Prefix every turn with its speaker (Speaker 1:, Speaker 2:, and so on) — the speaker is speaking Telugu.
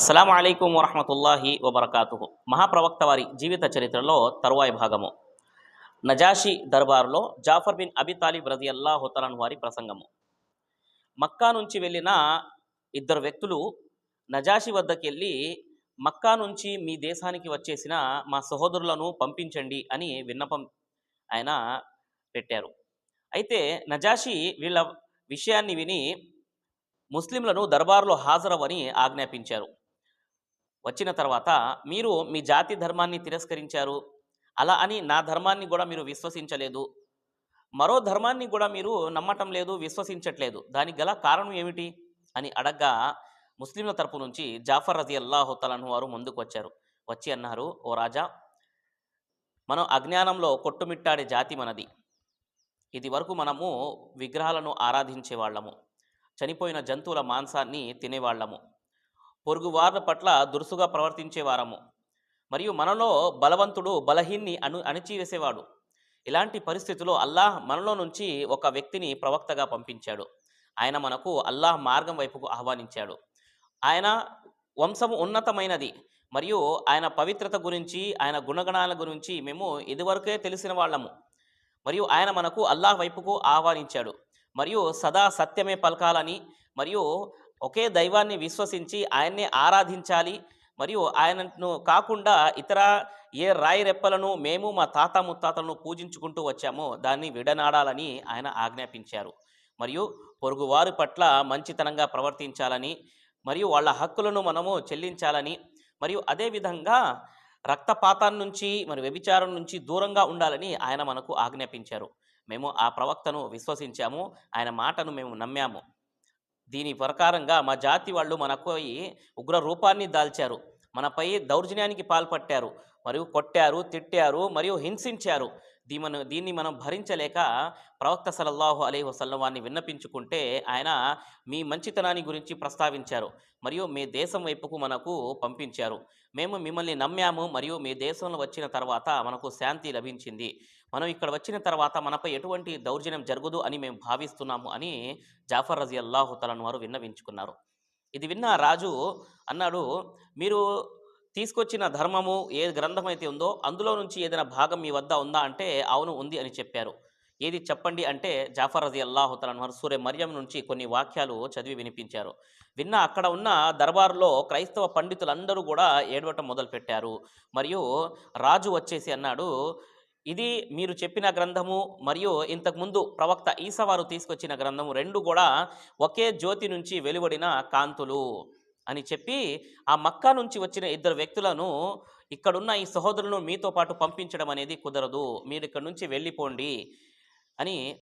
Speaker 1: అస్సలాము అలైకుం వరహమతుల్లాహి వబర్కాతుహు. మహాప్రవక్త వారి జీవిత చరిత్రలో తరువాయి భాగము. నజాషి దర్బారులో జాఫర్ బిన్ అబీ తాలిబ్ రదియల్లాహు తఆలా వారి ప్రసంగము. మక్కా నుంచి వెళ్ళిన ఇద్దరు వ్యక్తులు నజాషి వద్దకు వెళ్ళి, మక్కా నుంచి మీ దేశానికి వచ్చేసిన మా సహోదరులను పంపించండి అని విన్నపం ఆయన పెట్టారు. అయితే నజాషి వీళ్ళ విషయాన్ని విని ముస్లింలను దర్బారులో హాజరవని ఆజ్ఞాపించారు. వచ్చిన తర్వాత, మీరు మీ జాతి ధర్మాన్ని తిరస్కరించారు, అలా అని నా ధర్మాన్ని కూడా మీరు విశ్వసించలేదు, మరో ధర్మాన్ని కూడా మీరు నమ్మటం లేదు, విశ్వసించట్లేదు, దానికి గల కారణం ఏమిటి అని అడగ్గా, ముస్లింల తరపు నుంచి జాఫర్ రదియల్లాహు తఆలా అన్హు వారు ముందుకు వచ్చారు. వచ్చి అన్నారు, ఓ రాజా, మనం అజ్ఞానంలో కొట్టుమిట్టాడే జాతి మనది. ఇది వరకు మనము విగ్రహాలను ఆరాధించే వాళ్ళము, చనిపోయిన జంతువుల మాంసాన్ని తినేవాళ్ళము, పొరుగువార్ల పట్ల దురుసుగా ప్రవర్తించేవారము, మరియు మనలో బలవంతుడు బలహీన్ని అణిచివేసేవాడు. ఇలాంటి పరిస్థితిలో అల్లాహ్ మనలో నుంచి ఒక వ్యక్తిని ప్రవక్తగా పంపించాడు. ఆయన మనకు అల్లాహ్ మార్గం వైపుకు ఆహ్వానించాడు. ఆయన వంశము ఉన్నతమైనది, మరియు ఆయన పవిత్రత గురించి, ఆయన గుణగణాల గురించి మేము ఇదివరకే తెలిసిన వాళ్ళము. మరియు ఆయన మనకు అల్లాహ్ వైపుకు ఆహ్వానించాడు. మరియు సదా సత్యమే పలకాలని, మరియు ఒకే దైవాన్ని విశ్వసించి ఆయన్నే ఆరాధించాలి, మరియు ఆయనను కాకుండా ఇతర ఏ రాయి రెప్పలను మేము మా తాత ముత్తాతలను పూజించుకుంటూ వచ్చామో దాన్ని విడనాడాలని ఆయన ఆజ్ఞాపించారు. మరియు పొరుగువారి పట్ల మంచితనంగా ప్రవర్తించాలని, మరియు వాళ్ళ హక్కులను మనము చెల్లించాలని, మరియు అదేవిధంగా రక్తపాతం నుంచి మరి వ్యభిచారం నుంచి దూరంగా ఉండాలని ఆయన మనకు ఆజ్ఞాపించారు. మేము ఆ ప్రవక్తను విశ్వసించాము, ఆయన మాటను మేము నమ్మాము. దీని ప్రకారంగా మా జాతి వాళ్ళు మనపై ఉగ్ర రూపాన్ని దాల్చారు, మనపై దౌర్జన్యానికి పాల్పట్టారు, మరియు కొట్టారు, తిట్టారు, మరియు హింసించారు. దీన్ని మనం భరించలేక ప్రవక్త సల్లల్లాహు అలైహి వసల్లం వారిని విన్నపించుకుంటే ఆయన మీ మంచితనాన్ని గురించి ప్రస్తావించారు, మరియు మీ దేశం వైపుకు మనకు పంపించారు. మేము మిమ్మల్ని నమ్మాము, మరియు మీ దేశంలో వచ్చిన తర్వాత మనకు శాంతి లభించింది. మనం ఇక్కడ వచ్చిన తర్వాత మనపై ఎటువంటి దౌర్జన్యం జరగదు అని మేము భావిస్తున్నాము అని జాఫర్ రజియల్లాహు తఆలా వారు విన్నవించుకున్నారు. ఇది విన్న రాజు అన్నాడు, మీరు తీసుకొచ్చిన ధర్మము ఏ గ్రంథం అయితే ఉందో అందులో నుంచి ఏదైనా భాగం మీ వద్ద ఉందా అంటే అవును ఉంది అని చెప్పారు. ఏది చెప్పండి అంటే జాఫర్ రజియల్లాహు తఆలా వారు సూరే మర్యం నుంచి కొన్ని వాక్యాలు చదివి వినిపించారు. విన్న అక్కడ ఉన్న దర్బారులో క్రైస్తవ పండితులందరూ కూడా ఏడవటం మొదలుపెట్టారు. మరియు రాజు వచ్చేసి అన్నాడు, ఇది మీరు చెప్పిన గ్రంథము మరియు ఇంతకుముందు ప్రవక్త ఈసా వారు తీసుకొచ్చిన గ్రంథము రెండు కూడా ఒకే జ్యోతి నుంచి వెలువడిన కాంతులు అని చెప్పి, ఆ మక్కా నుంచి వచ్చిన ఇద్దరు వ్యక్తులను ఇక్కడున్న ఈ సహోదరులను మీతో పాటు పంపించడం అనేది కుదరదు, మీరు ఇక్కడ నుంచి వెళ్ళిపోండి అని